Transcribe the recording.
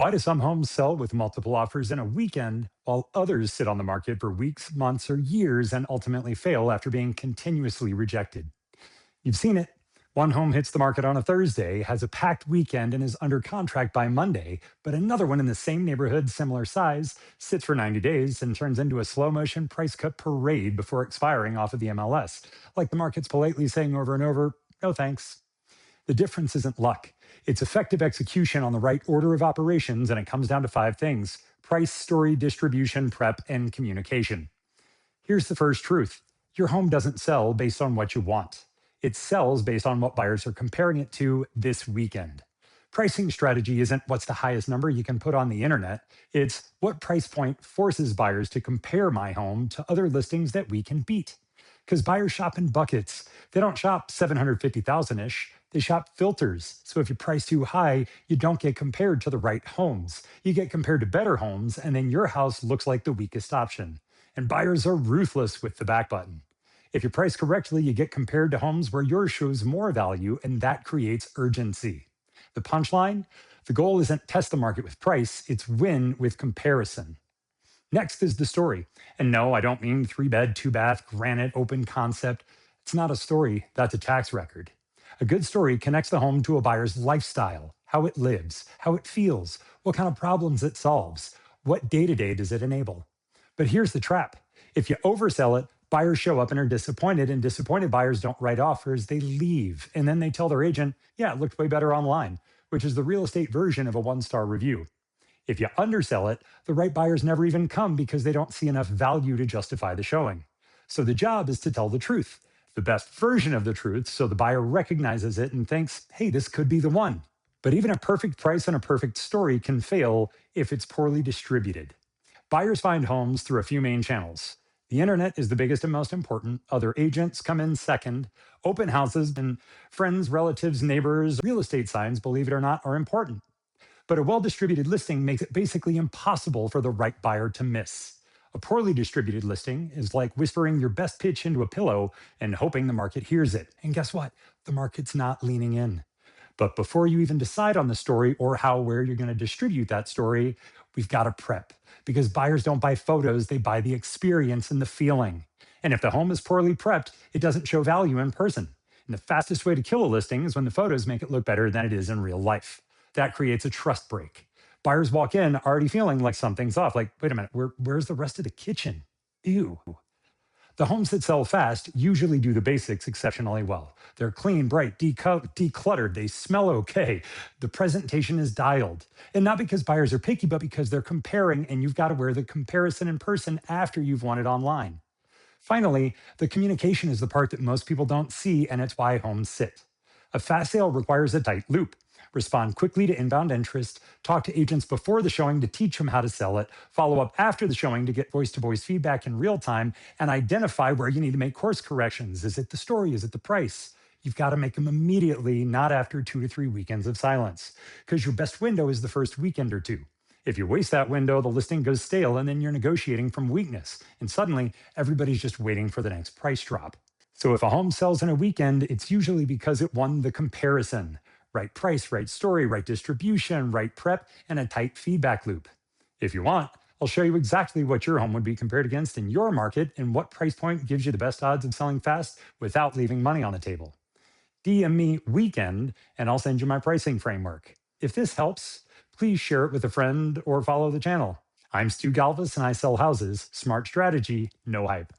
Why do some homes sell with multiple offers in a weekend while others sit on the market for weeks, months, or years and ultimately fail after being continuously rejected? You've seen it. One home hits the market on a Thursday, has a packed weekend, and is under contract by Monday, but another one in the same neighborhood, similar size, sits for 90 days and turns into a slow motion price cut parade before expiring off of the MLS, like the market's politely saying over and over, no thanks. The difference isn't luck. It's effective execution on the right order of operations, and it comes down to five things: price, story, distribution, prep, and communication. Here's the first truth: your home doesn't sell based on what you want, it sells based on what buyers are comparing it to this weekend. Pricing strategy isn't what's the highest number you can put on the internet, it's what price point forces buyers to compare my home to other listings that we can beat. Because buyers shop in buckets. They don't shop 750,000 ish. They shop filters. So if you price too high, you don't get compared to the right homes. You get compared to better homes, and then your house looks like the weakest option. And buyers are ruthless with the back button. If you price correctly, you get compared to homes where yours shows more value, and that creates urgency. The punchline: the goal isn't test the market with price, it's win with comparison. Next is the story. And no, I don't mean three bed, two bath, granite, open concept. It's not a story, that's a tax record. A good story connects the home to a buyer's lifestyle, how it lives, how it feels, what kind of problems it solves, what day to day does it enable. But here's the trap: if you oversell it, buyers show up and are disappointed, and disappointed buyers don't write offers, they leave. And then they tell their agent, yeah, it looked way better online, which is the real estate version of a one-star review. If you undersell it, the right buyers never even come because they don't see enough value to justify the showing. So the job is to tell the truth, the best version of the truth, so the buyer recognizes it and thinks, hey, this could be the one. But even a perfect price and a perfect story can fail if it's poorly distributed. Buyers find homes through a few main channels. The internet is the biggest and most important. Other agents come in second. Open houses and friends, relatives, neighbors, real estate signs, believe it or not, are important. But a well distributed listing makes it basically impossible for the right buyer to miss. A poorly distributed listing is like whispering your best pitch into a pillow and hoping the market hears it. And guess what? The market's not leaning in. But before you even decide on the story or how, where you're going to distribute that story, we've got to prep, because buyers don't buy photos, they buy the experience and the feeling. And if the home is poorly prepped, it doesn't show value in person. And the fastest way to kill a listing is when the photos make it look better than it is in real life. That creates a trust break. Buyers walk in already feeling like something's off. Like, wait a minute, where's the rest of the kitchen? Ew. The homes that sell fast usually do the basics exceptionally well. They're clean, bright, decluttered. They smell okay. The presentation is dialed. And not because buyers are picky, but because they're comparing, and you've got to wear the comparison in person after you've won it online. Finally, the communication is the part that most people don't see, and it's why homes sit. A fast sale requires a tight loop. Respond quickly to inbound interest, talk to agents before the showing to teach them how to sell it, follow up after the showing to get voice to voice feedback in real time, and identify where you need to make course corrections. Is it the story? Is it the price? You've got to make them immediately, not after 2 to 3 weekends of silence, because your best window is the first weekend or two. If you waste that window, the listing goes stale, and then you're negotiating from weakness. And suddenly, everybody's just waiting for the next price drop. So if a home sells in a weekend, it's usually because it won the comparison. Right price, right story, right distribution, right prep, and a tight feedback loop. If you want, I'll show you exactly what your home would be compared against in your market and what price point gives you the best odds of selling fast without leaving money on the table. DM me weekend and I'll send you my pricing framework. If this helps, please share it with a friend or follow the channel. I'm Stu Galvis and I sell houses. Smart strategy, no hype.